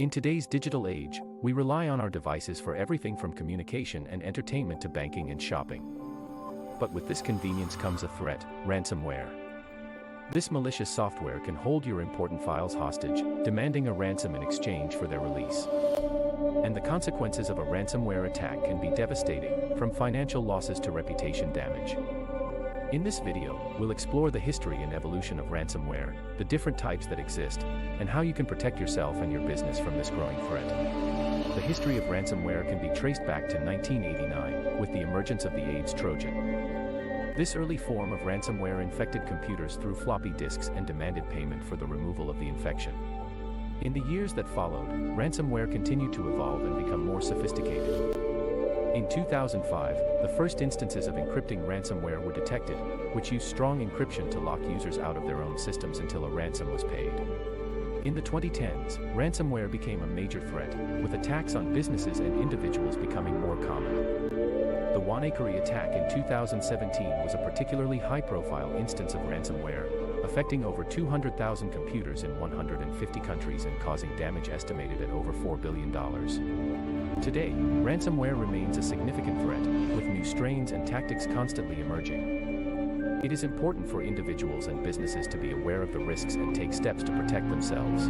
In today's digital age, we rely on our devices for everything from communication and entertainment to banking and shopping. But with this convenience comes a threat: ransomware. This malicious software can hold your important files hostage, demanding a ransom in exchange for their release. And the consequences of a ransomware attack can be devastating, from financial losses to reputation damage. In this video, we'll explore the history and evolution of ransomware, the different types that exist, and how you can protect yourself and your business from this growing threat. The history of ransomware can be traced back to 1989, with the emergence of the AIDS Trojan. This early form of ransomware infected computers through floppy disks and demanded payment for the removal of the infection. In the years that followed, ransomware continued to evolve and become more sophisticated. In 2005, the first instances of encrypting ransomware were detected, which used strong encryption to lock users out of their own systems until a ransom was paid. In the 2010s, ransomware became a major threat, with attacks on businesses and individuals becoming more common. The WannaCry attack in 2017 was a particularly high-profile instance of ransomware, affecting over 200,000 computers in 150 countries and causing damage estimated at over $4 billion. Today, ransomware remains a significant threat, with new strains and tactics constantly emerging. It is important for individuals and businesses to be aware of the risks and take steps to protect themselves.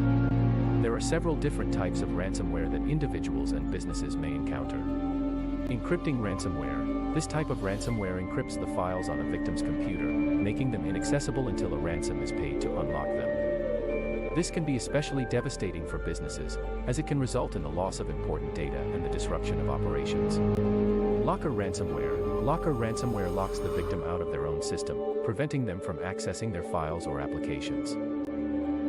There are several different types of ransomware that individuals and businesses may encounter. Encrypting ransomware. This type of ransomware encrypts the files on a victim's computer, making them inaccessible until a ransom is paid to unlock them. This can be especially devastating for businesses, as it can result in the loss of important data and the disruption of operations. Locker ransomware. Locker ransomware locks the victim out of their own system, preventing them from accessing their files or applications.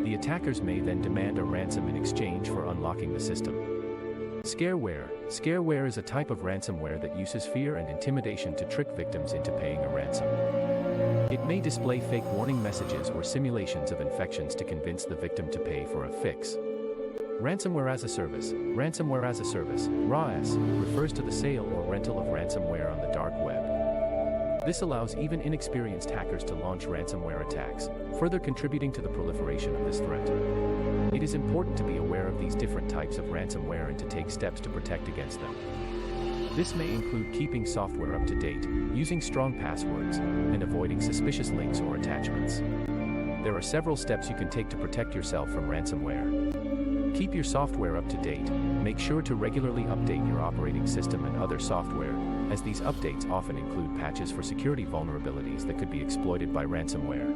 The attackers may then demand a ransom in exchange for unlocking the system. Scareware. Scareware is a type of ransomware that uses fear and intimidation to trick victims into paying a ransom. It may display fake warning messages or simulations of infections to convince the victim to pay for a fix. Ransomware-as-a-service. Ransomware-as-a-service, RaaS, refers to the sale or rental of ransomware on the dark web. This allows even inexperienced hackers to launch ransomware attacks, further contributing to the proliferation of this threat. It is important to be aware of these different types of ransomware and to take steps to protect against them. This may include keeping software up to date, using strong passwords, and avoiding suspicious links or attachments. There are several steps you can take to protect yourself from ransomware. Keep your software up to date. Make sure to regularly update your operating system and other software, as these updates often include patches for security vulnerabilities that could be exploited by ransomware.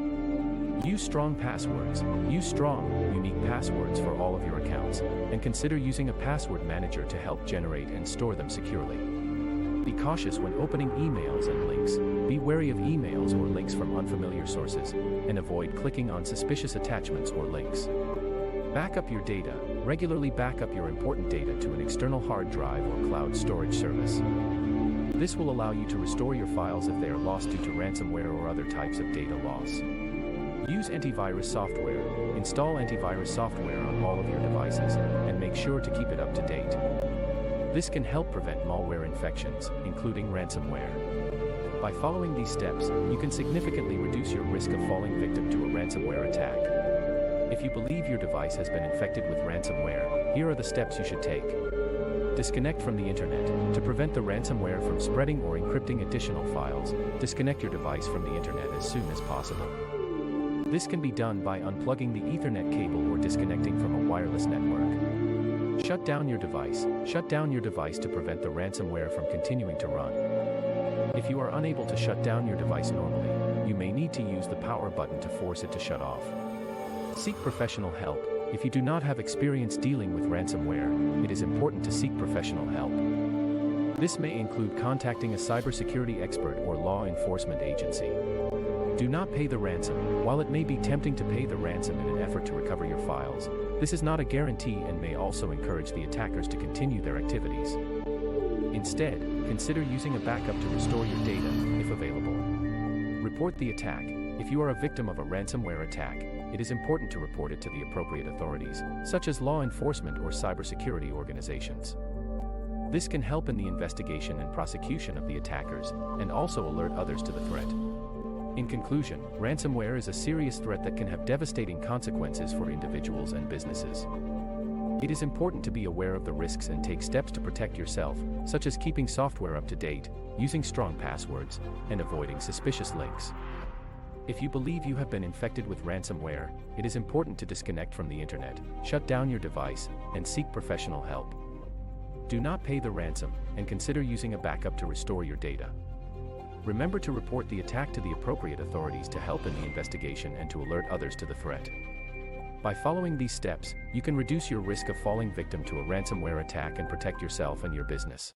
Use strong passwords. Use strong, unique passwords for all of your accounts, and consider using a password manager to help generate and store them securely. Be cautious when opening emails and links. Be wary of emails or links from unfamiliar sources, and avoid clicking on suspicious attachments or links. Back up your data. Regularly back up your important data to an external hard drive or cloud storage service. This will allow you to restore your files if they are lost due to ransomware or other types of data loss. Use antivirus software. Install antivirus software on all of your devices, and make sure to keep it up to date. This can help prevent malware infections, including ransomware. By following these steps, you can significantly reduce your risk of falling victim to a ransomware attack. If you believe your device has been infected with ransomware, here are the steps you should take. Disconnect from the internet. To prevent the ransomware from spreading or encrypting additional files, disconnect your device from the internet as soon as possible. This can be done by unplugging the Ethernet cable or disconnecting from a wireless network. Shut down your device. Shut down your device to prevent the ransomware from continuing to run. If you are unable to shut down your device normally, you may need to use the power button to force it to shut off. Seek professional help. If you do not have experience dealing with ransomware, it is important to seek professional help. This may include contacting a cybersecurity expert or law enforcement agency. Do not pay the ransom. While it may be tempting to pay the ransom in an effort to recover your files, this is not a guarantee and may also encourage the attackers to continue their activities. Instead, consider using a backup to restore your data, if available. Report the attack. If you are a victim of a ransomware attack, it is important to report it to the appropriate authorities, such as law enforcement or cybersecurity organizations. This can help in the investigation and prosecution of the attackers, and also alert others to the threat. In conclusion, ransomware is a serious threat that can have devastating consequences for individuals and businesses. It is important to be aware of the risks and take steps to protect yourself, such as keeping software up to date, using strong passwords, and avoiding suspicious links. If you believe you have been infected with ransomware, it is important to disconnect from the internet, shut down your device, and seek professional help. Do not pay the ransom, and consider using a backup to restore your data. Remember to report the attack to the appropriate authorities to help in the investigation and to alert others to the threat. By following these steps, you can reduce your risk of falling victim to a ransomware attack and protect yourself and your business.